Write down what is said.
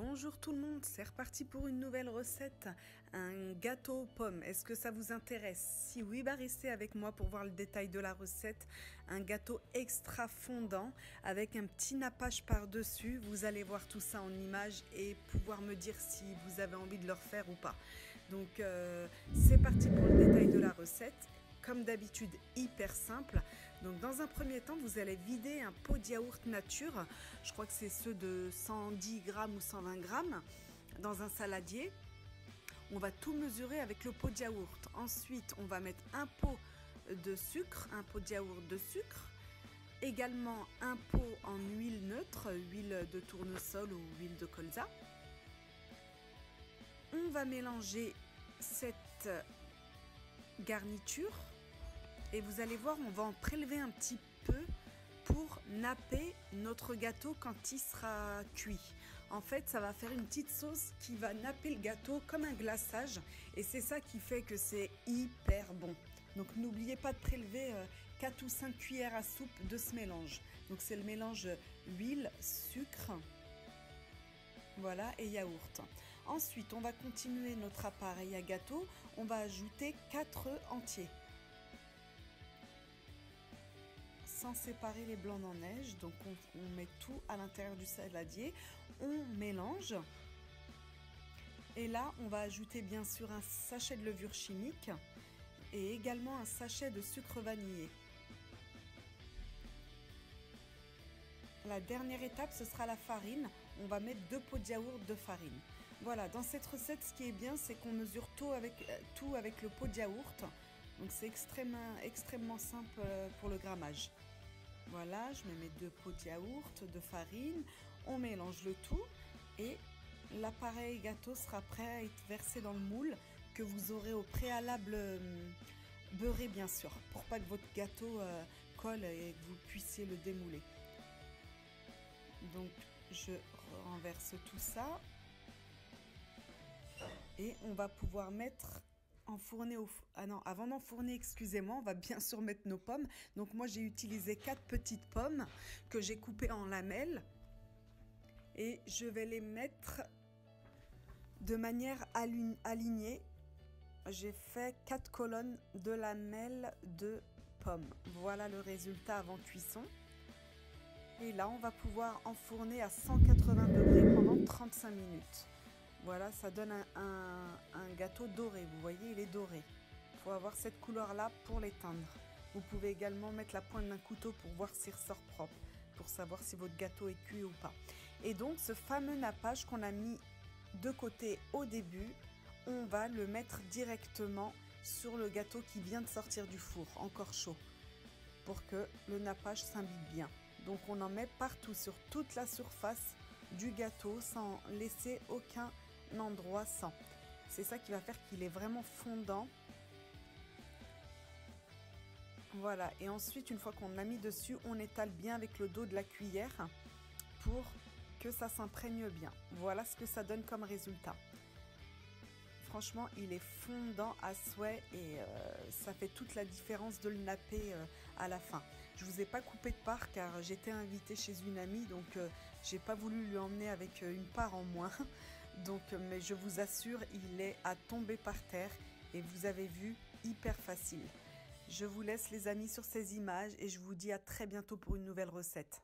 Bonjour tout le monde, c'est reparti pour une nouvelle recette, un gâteau aux pommes. Est-ce que ça vous intéresse? Si oui, restez avec moi pour voir le détail de la recette. Un gâteau extra fondant avec un petit nappage par-dessus. Vous allez voir tout ça en images et pouvoir me dire si vous avez envie de le refaire ou pas. Donc c'est parti pour le détail de la recette. Comme d'habitude, hyper simple. Donc dans un premier temps, vous allez vider un pot de yaourt nature. Je crois que c'est ceux de 110 grammes ou 120 grammes dans un saladier. On va tout mesurer avec le pot de yaourt. Ensuite, on va mettre un pot de sucre, un pot de yaourt de sucre. Également un pot en huile neutre, huile de tournesol ou huile de colza. On va mélanger cette garniture et vous allez voir, on va en prélever un petit peu pour napper notre gâteau quand il sera cuit. En fait, ça va faire une petite sauce qui va napper le gâteau comme un glaçage et c'est ça qui fait que c'est hyper bon. Donc n'oubliez pas de prélever 4 ou 5 cuillères à soupe de ce mélange. Donc c'est le mélange huile, sucre, voilà, et yaourt. Ensuite, on va continuer notre appareil à gâteau. On va ajouter 4 œufs entiers. Sans séparer les blancs en neige. Donc on met tout à l'intérieur du saladier. On mélange. Et là, on va ajouter bien sûr un sachet de levure chimique et également un sachet de sucre vanillé. La dernière étape, ce sera la farine. On va mettre 2 pots de yaourt de farine. Voilà, dans cette recette, ce qui est bien, c'est qu'on mesure tout avec le pot de yaourt. Donc c'est extrêmement simple pour le grammage. Voilà, je mets mes 2 pots de yaourt, de farine. On mélange le tout et l'appareil gâteau sera prêt à être versé dans le moule que vous aurez au préalable beurré, bien sûr, pour pas que votre gâteau colle et que vous puissiez le démouler. Donc je renverse tout ça et on va pouvoir mettre enfourner au avant d'enfourner, excusez-moi, on va bien sûr mettre nos pommes. Donc moi j'ai utilisé 4 petites pommes que j'ai coupées en lamelles et je vais les mettre de manière alignée. J'ai fait 4 colonnes de lamelles de pommes. Voilà le résultat avant cuisson. Et là, on va pouvoir enfourner à 180 degrés pendant 35 minutes. Voilà, ça donne un gâteau doré. Vous voyez, il est doré. Il faut avoir cette couleur-là pour l'éteindre. Vous pouvez également mettre la pointe d'un couteau pour voir s'il ressort propre, pour savoir si votre gâteau est cuit ou pas. Et donc, ce fameux nappage qu'on a mis de côté au début, on va le mettre directement sur le gâteau qui vient de sortir du four, encore chaud, pour que le nappage s'imbibe bien. Donc on en met partout, sur toute la surface du gâteau, sans laisser aucun endroit sans. C'est ça qui va faire qu'il est vraiment fondant. Voilà, et ensuite, une fois qu'on a mis dessus, on étale bien avec le dos de la cuillère pour que ça s'imprègne bien. Voilà ce que ça donne comme résultat. Franchement, il est fondant à souhait et ça fait toute la différence de le napper à la fin. Je ne vous ai pas coupé de part car j'étais invitée chez une amie, donc j'ai pas voulu lui emmener avec une part en moins. Donc, mais je vous assure, il est à tomber par terre et vous avez vu, hyper facile. Je vous laisse les amis sur ces images et je vous dis à très bientôt pour une nouvelle recette.